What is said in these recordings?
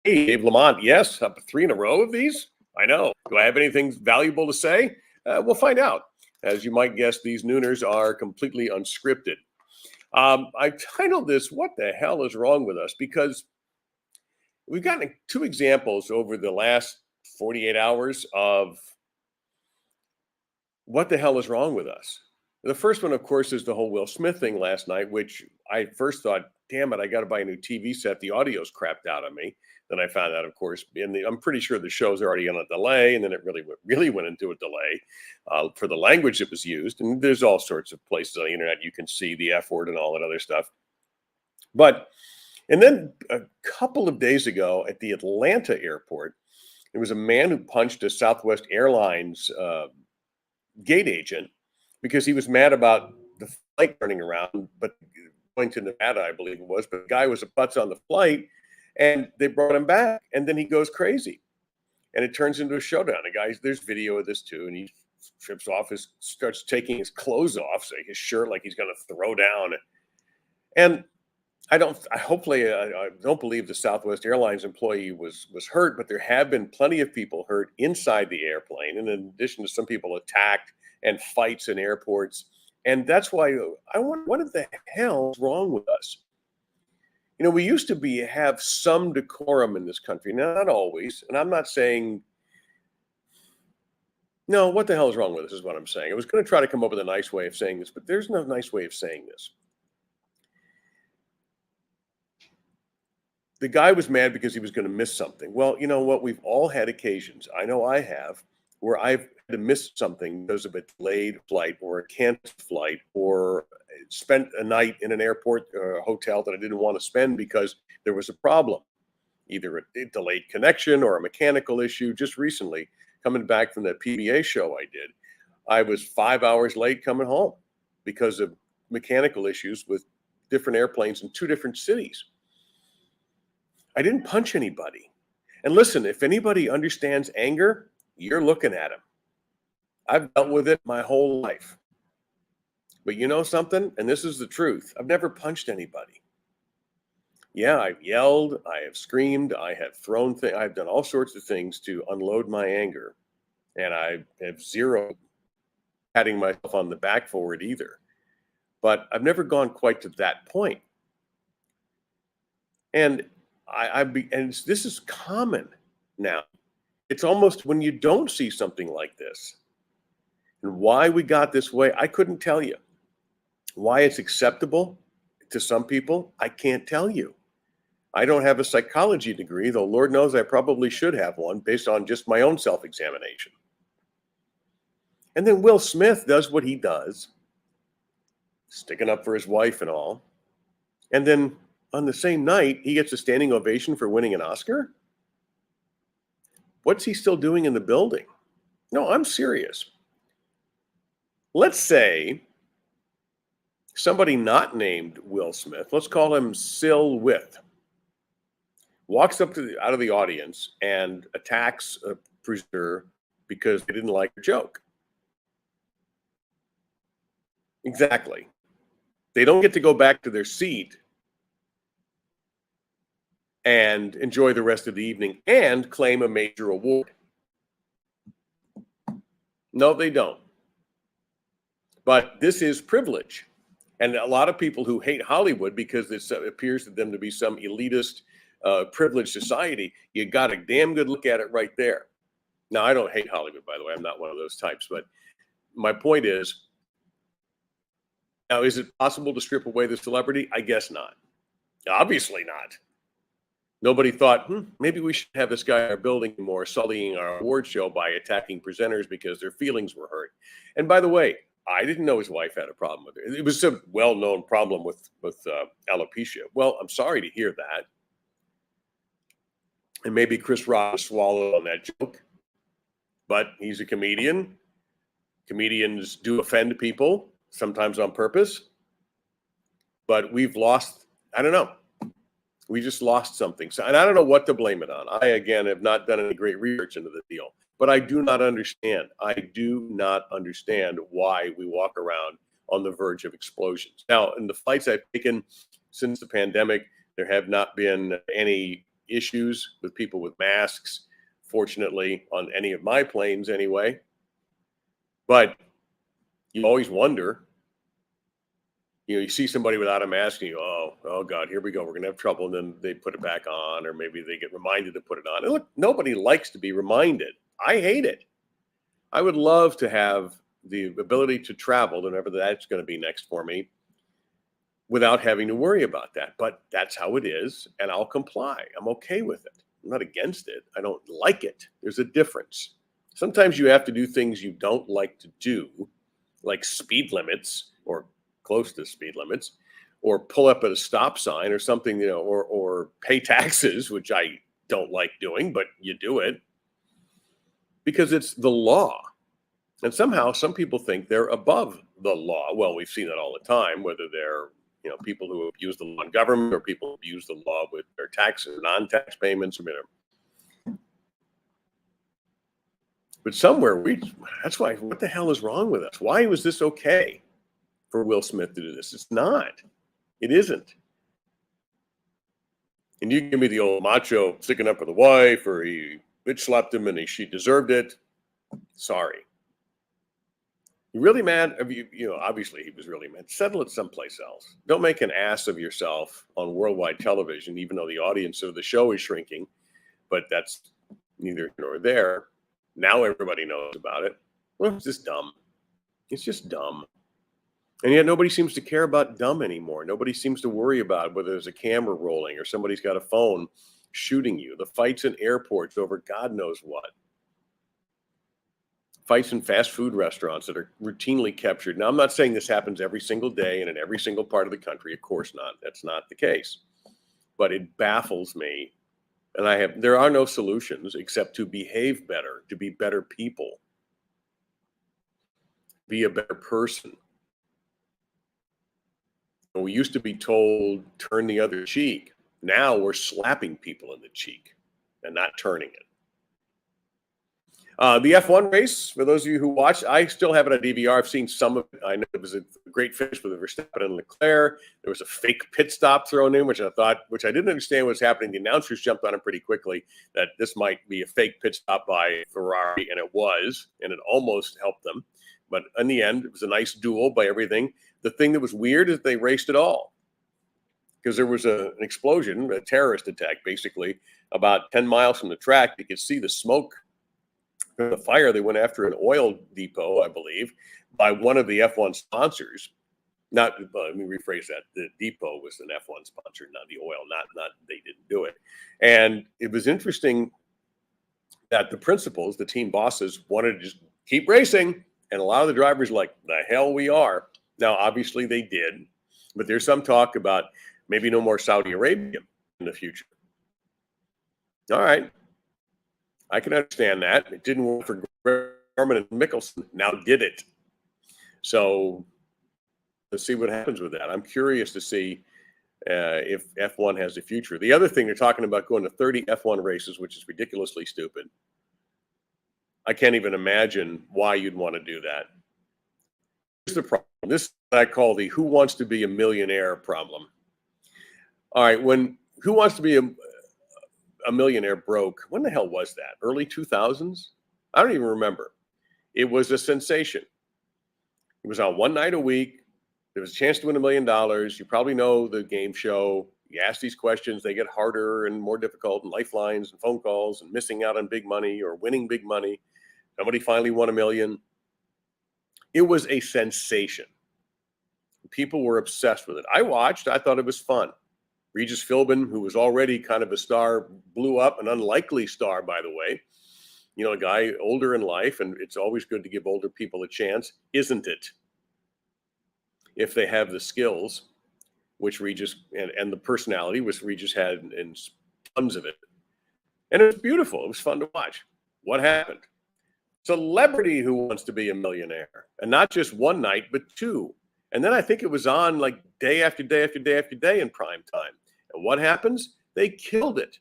Hey, Dave Lamont. Yes, up three in a row of these. I know. Do I have anything valuable to say? We'll find out. As you might guess, these nooners are completely unscripted. I titled this, What the Hell is Wrong with Us? Because we've gotten two examples over the last 48 hours of what the hell is wrong with us. The first one, of course, is the whole Will Smith thing last night, which I first thought, damn it, I got to buy a new TV set. The audio's crapped out on me. Then I found out, of course, I'm pretty sure the show's already on a delay, and then it really went into a delay for the language that was used. And there's all sorts of places on the internet you can see the F word and all that other stuff. And then a couple of days ago at the Atlanta airport, there was a man who punched a Southwest Airlines gate agent because he was mad about the flight turning around, but going to Nevada, I believe it was. But the guy was a putz on the flight, and they brought him back, and then he goes crazy, and it turns into a showdown. There's video of this too, and he trips off, starts taking his clothes off, so his shirt, like he's going to throw down. And I don't believe the Southwest Airlines employee was hurt, but there have been plenty of people hurt inside the airplane, and in addition to some people attacked and fights in airports. And that's why I wonder, what the hell is wrong with us? You know, we used to have some decorum in this country. Now, not always, and I'm not saying no. What the hell is wrong with us is what I'm saying. I was going to try to come up with a nice way of saying this, but there's no nice way of saying this. The guy was mad because he was going to miss something. Well, you know what? We've all had occasions, I know I have, where I've had to miss something because of a delayed flight or a canceled flight, or spent a night in an airport or a hotel that I didn't want to spend because there was a problem, either a delayed connection or a mechanical issue. Just recently, coming back from the PBA show I did, I was 5 hours late coming home because of mechanical issues with different airplanes in two different cities. I didn't punch anybody. And listen, if anybody understands anger, you're looking at him. I've dealt with it my whole life. But you know something? And this is the truth. I've never punched anybody. Yeah, I've yelled, I have screamed, I have thrown things, I've done all sorts of things to unload my anger. And I have zero patting myself on the back for it either. But I've never gone quite to that point. And this is common now. It's almost when you don't see something like this. And why we got this way, I couldn't tell you. Why it's acceptable to some people, I can't tell you. I don't have a psychology degree, though Lord knows I probably should have one based on just my own self-examination. And then Will Smith does what he does, sticking up for his wife and all. And then on the same night, he gets a standing ovation for winning an Oscar? What's he still doing in the building? No, I'm serious. Let's say somebody not named Will Smith, let's call him Sil With, walks up out of the audience and attacks a presenter because they didn't like a joke. Exactly. They don't get to go back to their seat and enjoy the rest of the evening and claim a major award. No, they don't. But this is privilege. And a lot of people who hate Hollywood because it appears to them to be some elitist, privileged society, you got a damn good look at it right there. Now, I don't hate Hollywood, by the way. I'm not one of those types. But my point is, now, is it possible to strip away the celebrity? I guess not. Obviously not. Nobody thought, maybe we should have this guy in our building more, sullying our award show by attacking presenters because their feelings were hurt. And by the way, I didn't know his wife had a problem with it. It was a well-known problem with alopecia. Well, I'm sorry to hear that. And maybe Chris Rock swallowed on that joke. But he's a comedian. Comedians do offend people, sometimes on purpose. But we've lost, I don't know. We just lost something. So, and I don't know what to blame it on. I, again, have not done any great research into the deal. But I do not understand. I do not understand why we walk around on the verge of explosions. Now, in the flights I've taken since the pandemic, there have not been any issues with people with masks, fortunately, on any of my planes anyway. But you always wonder, you see somebody without a mask and you go, oh God, here we go. We're going to have trouble. And then they put it back on, or maybe they get reminded to put it on. And look, nobody likes to be reminded. I hate it. I would love to have the ability to travel whenever that's going to be next for me without having to worry about that. But that's how it is, and I'll comply. I'm okay with it. I'm not against it. I don't like it. There's a difference. Sometimes you have to do things you don't like to do, like speed limits or close to speed limits, or pull up at a stop sign or something, or pay taxes, which I don't like doing, but you do it because it's the law. And somehow some people think they're above the law. Well, we've seen that all the time, whether they're people who abuse the law in government or people who abuse the law with their taxes, non-tax payments, or whatever. But somewhere that's why, what the hell is wrong with us? Why was this okay for Will Smith to do this? It's not. It isn't. And you give me the old macho sticking up for the wife, or he bitch slapped him and she deserved it. Sorry. You really mad? Obviously he was really mad. Settle it someplace else. Don't make an ass of yourself on worldwide television, even though the audience of the show is shrinking. But that's neither here nor there. Now everybody knows about it. Well, it's just dumb. It's just dumb. And yet nobody seems to care about dumb anymore. Nobody seems to worry about whether there's a camera rolling or somebody's got a phone shooting you. The fights in airports over God knows what. Fights in fast food restaurants that are routinely captured. Now, I'm not saying this happens every single day and in every single part of the country. Of course not. That's not the case. But it baffles me. And there are no solutions except to behave better, to be better people, be a better person. We used to be told, turn the other cheek. Now we're slapping people in the cheek and not turning it. The F1 race, for those of you who watched, I still have it on DVR. I've seen some of it. I know it was a great finish with Verstappen and Leclerc. There was a fake pit stop thrown in, which I didn't understand what was happening. The announcers jumped on it pretty quickly that this might be a fake pit stop by Ferrari, and it was, and it almost helped them. But in the end, it was a nice duel by everything. The thing that was weird is they raced it all because there was an explosion, a terrorist attack, basically, about 10 miles from the track. You could see the smoke. The fire, they went after an oil depot, I believe, by one of the F1 sponsors. Let me rephrase that. The depot was an F1 sponsor, not the oil, not they didn't do it. And it was interesting that the principals, the team bosses, wanted to just keep racing. And a lot of the drivers like, the hell we are. Now, obviously they did, but there's some talk about maybe no more Saudi Arabia in the future. All right. I can understand that. It didn't work for Garmin and Mickelson. Now did it. So let's see what happens with that. I'm curious to see if F1 has a future. The other thing, they're talking about going to 30 F1 races, which is ridiculously stupid. I can't even imagine why you'd want to do that. Here's the problem. This is what I call the who wants to be a millionaire problem. All right, when Who Wants to Be a Millionaire broke, when the hell was that? Early 2000s? I don't even remember. It was a sensation. It was on one night a week. There was a chance to win $1 million. You probably know the game show. You ask these questions, they get harder and more difficult, and lifelines and phone calls and missing out on big money or winning big money. Somebody finally won $1 million. It was a sensation. People were obsessed with it. I watched. I thought it was fun. Regis Philbin, who was already kind of a star, blew up, an unlikely star, by the way. A guy older in life, and it's always good to give older people a chance, isn't it? If they have the skills, which Regis, and the personality, which Regis had, and tons of it. And it was beautiful. It was fun to watch. What happened? Celebrity Who Wants to Be a Millionaire. And not just one night, but two. And then I think it was on like day after day after day after day in prime time. And what happens? They killed it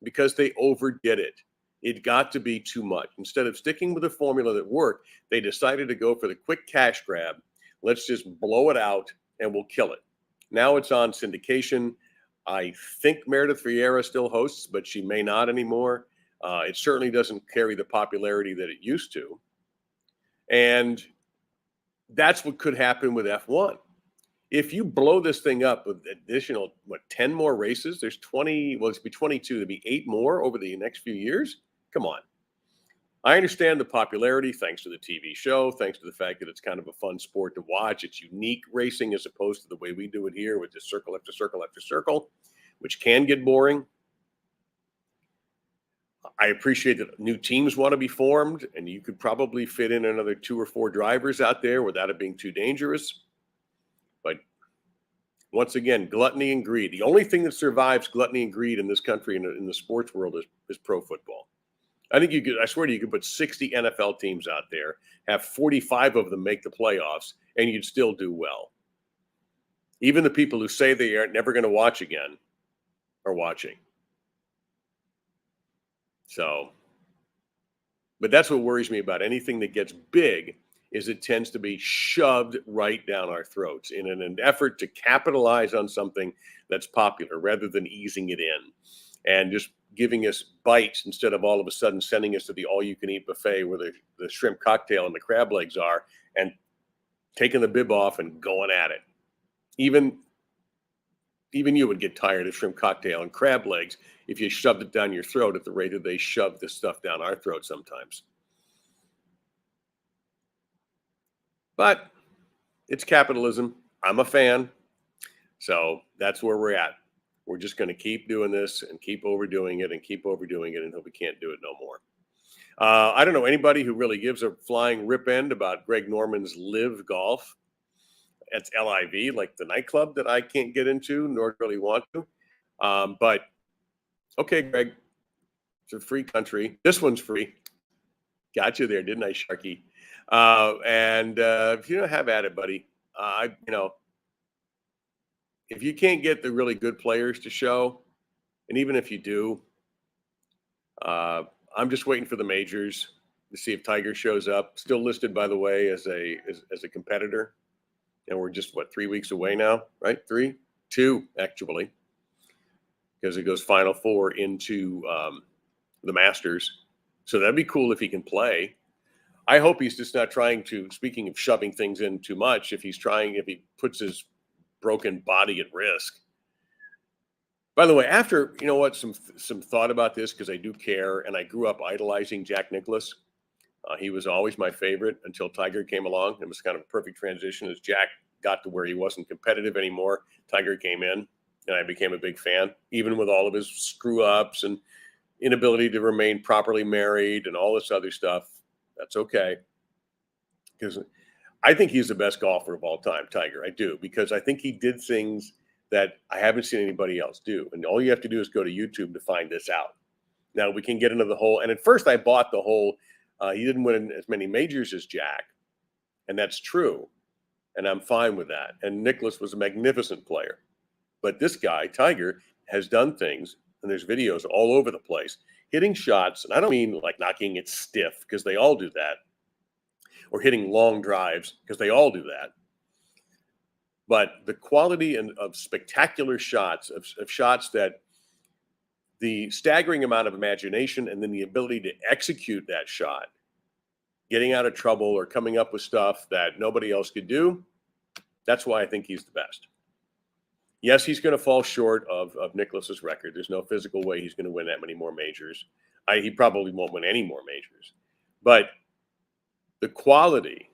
because they overdid it. It got to be too much. Instead of sticking with a formula that worked, they decided to go for the quick cash grab. Let's just blow it out and we'll kill it. Now it's on syndication. I think Meredith Vieira still hosts, but she may not anymore. It certainly doesn't carry the popularity that it used to. And that's what could happen with F1. If you blow this thing up with additional, 10 more races, there's 20, well, it's be 22, there'll be 8 more over the next few years. Come on. I understand the popularity thanks to the TV show, thanks to the fact that it's kind of a fun sport to watch. It's unique racing as opposed to the way we do it here with just circle after circle after circle, which can get boring. I appreciate that new teams want to be formed, and you could probably fit in another 2 or 4 drivers out there without it being too dangerous. But once again, gluttony and greed. The only thing that survives gluttony and greed in this country and in the sports world is pro football. I think I swear to you, could put 60 NFL teams out there, have 45 of them make the playoffs, and you'd still do well. Even the people who say they are never going to watch again are watching. So, but that's what worries me about anything that gets big is it tends to be shoved right down our throats in an effort to capitalize on something that's popular rather than easing it in and just giving us bites instead of all of a sudden sending us to the all-you-can-eat buffet where the shrimp cocktail and the crab legs are and taking the bib off and going at it. Even you would get tired of shrimp cocktail and crab legs if you shoved it down your throat at the rate that they shove this stuff down our throat sometimes. But it's capitalism. I'm a fan. So that's where we're at. We're just going to keep doing this and keep overdoing it until we can't do it no more. I don't know anybody who really gives a flying rip end about Greg Norman's Live Golf. It's LIV, like the nightclub that I can't get into nor really want to. But okay, Greg, it's a free country. This one's free. Got you there, didn't I, Sharky? And if you don't have at it, buddy, if you can't get the really good players to show, and even if you do, I'm just waiting for the majors to see if Tiger shows up. Still listed, by the way, as a competitor. And we're just, 3 weeks away now, right? 2, actually, because it goes Final Four into the Masters. So that'd be cool if he can play. I hope he's just not trying to, speaking of shoving things in too much, if he puts his broken body at risk. By the way, after, some thought about this, because I do care, and I grew up idolizing Jack Nicklaus. He was always my favorite until Tiger came along. It was kind of a perfect transition as Jack got to where he wasn't competitive anymore. Tiger came in, and I became a big fan, even with all of his screw-ups and inability to remain properly married and all this other stuff. That's okay. Because I think he's the best golfer of all time, Tiger. I do, because I think he did things that I haven't seen anybody else do. And all you have to do is go to YouTube to find this out. Now, we can get into the whole, and at first I bought the whole, he didn't win as many majors as Jack, and that's true, and I'm fine with that. And Nicklaus was a magnificent player. But this guy, Tiger, has done things, and there's videos all over the place, hitting shots, and I don't mean like knocking it stiff, because they all do that, or hitting long drives, because they all do that. But the quality of spectacular shots, of shots that the staggering amount of imagination and then the ability to execute that shot, getting out of trouble or coming up with stuff that nobody else could do, that's why I think he's the best. Yes, he's going to fall short of Nicklaus's record. There's no physical way he's going to win that many more majors. He probably won't win any more majors. But the quality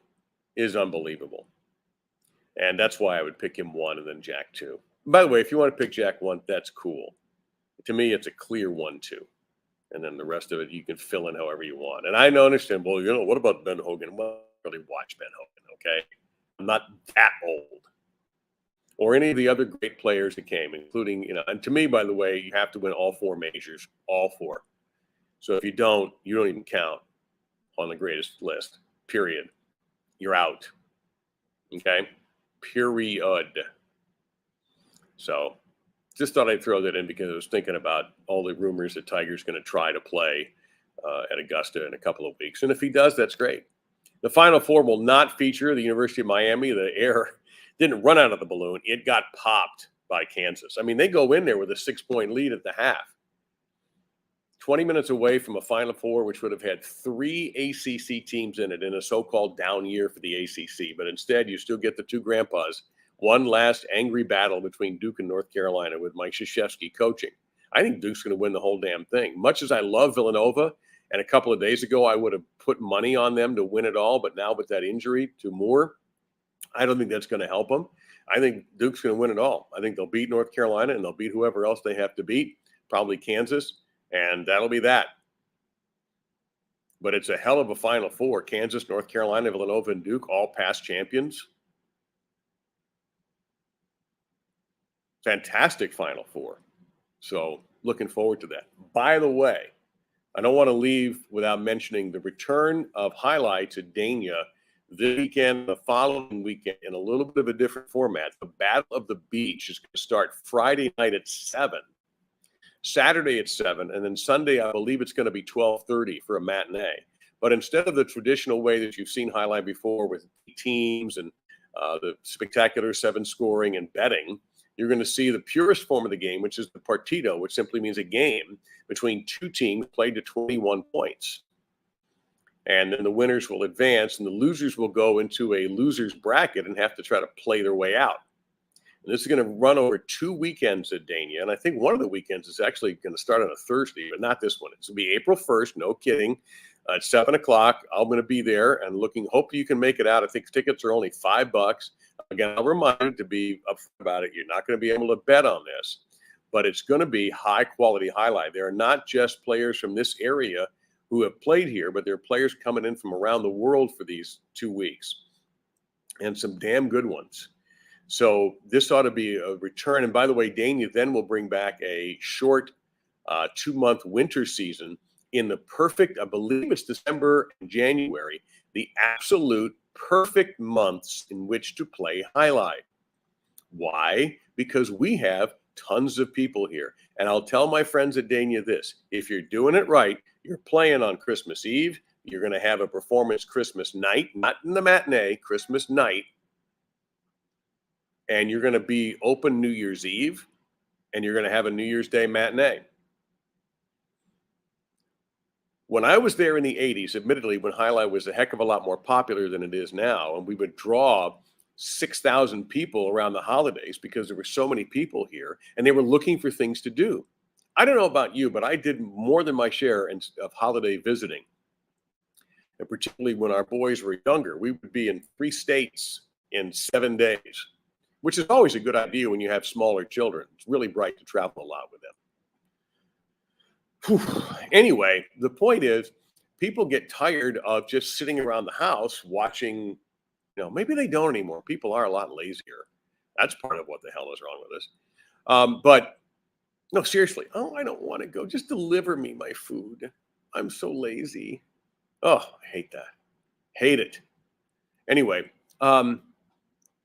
is unbelievable. And that's why I would pick him 1 and then Jack 2. By the way, if you want to pick Jack 1, that's cool. To me, it's a clear 1-2. And then the rest of it, you can fill in however you want. And I know, understand, well, what about Ben Hogan? Well, I really watch Ben Hogan, okay? I'm not that old. Or any of the other great players that came, including, and to me, by the way, you have to win all 4 majors, all 4. So if you don't even count on the greatest list, period. You're out, okay? Period. So just thought I'd throw that in because I was thinking about all the rumors that Tiger's going to try to play at Augusta in a couple of weeks. And if he does, that's great. The Final Four will not feature the University of Miami. The air didn't run out of the balloon. It got popped by Kansas. I mean, they go in there with a 6-point lead at the half. 20 minutes away from a Final Four, which would have had 3 ACC teams in it in a so-called down year for the ACC. But instead, you still get the two grandpas. One last angry battle between Duke and North Carolina with Mike Krzyzewski coaching. I think Duke's going to win the whole damn thing. Much as I love Villanova, and a couple of days ago I would have put money on them to win it all, but now with that injury to Moore, I don't think that's going to help them. I think Duke's going to win it all. I think they'll beat North Carolina, and they'll beat whoever else they have to beat, probably Kansas. And that'll be that. But it's a hell of a Final Four. Kansas, North Carolina, Villanova, and Duke, all past champions. Fantastic Final Four. So looking forward to that. By the way, I don't want to leave without mentioning the return of highlights at Dania this weekend, the following weekend, in a little bit of a different format. The Battle of the Beach is going to start Friday night at 7. Saturday at 7, and then Sunday, I believe it's going to be 12:30 for a matinee. But instead of the traditional way that you've seen highlight before with teams and the spectacular 7 scoring and betting, you're going to see the purest form of the game, which is the partido, which simply means a game between two teams played to 21 points. And then the winners will advance, and the losers will go into a loser's bracket and have to try to play their way out. And this is going to run over 2 weekends at Dania. And I think one of the weekends is actually going to start on a Thursday, but not this one. It's going to be April 1st, no kidding, at 7 o'clock. I'm going to be there and hopefully you can make it out. I think tickets are only $5. Again, I'll remind you to be upfront about it. You're not going to be able to bet on this, but it's going to be high-quality highlight. There are not just players from this area who have played here, but there are players coming in from around the world for these 2 weeks, and some damn good ones. So this ought to be a return. And by the way, Dania then will bring back a short 2-month winter season in the perfect, I believe it's December and January, the absolute perfect months in which to play highlight. Why? Because we have tons of people here. And I'll tell my friends at Dania this: if you're doing it right, you're playing on Christmas Eve. You're going to have a performance Christmas night, not in the matinee, Christmas night. And you're going to be open New Year's Eve, and you're going to have a New Year's Day matinee. When I was there in the 80s, admittedly, when highlight was a heck of a lot more popular than it is now, and we would draw 6,000 people around the holidays because there were so many people here, and they were looking for things to do. I don't know about you, but I did more than my share of holiday visiting. And particularly when our boys were younger, we would be in 3 states in 7 days, which is always a good idea when you have smaller children. It's really bright to travel a lot with them. Whew. Anyway, the point is, people get tired of just sitting around the house watching. Maybe they don't anymore. People are a lot lazier. That's part of what the hell is wrong with us. But no, seriously. Oh, I don't want to go. Just deliver me my food. I'm so lazy. Oh, I hate that. Hate it. Anyway,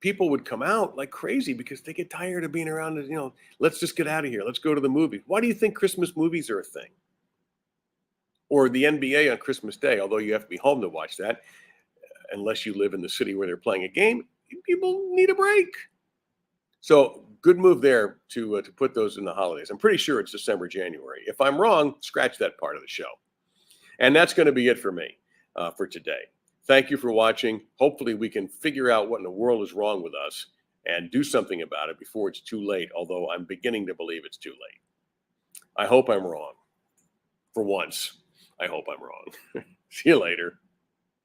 people would come out like crazy because they get tired of being around. Let's just get out of here. Let's go to the movies. Why do you think Christmas movies are a thing? Or the NBA on Christmas Day, although you have to be home to watch that, unless you live in the city where they're playing a game. People need a break. So good move there to put those in the holidays. I'm pretty sure it's December, January. If I'm wrong, scratch that part of the show. And that's going to be it for me for today. Thank you for watching. Hopefully we can figure out what in the world is wrong with us and do something about it before it's too late, although I'm beginning to believe it's too late. I hope I'm wrong. For once, I hope I'm wrong. See you later.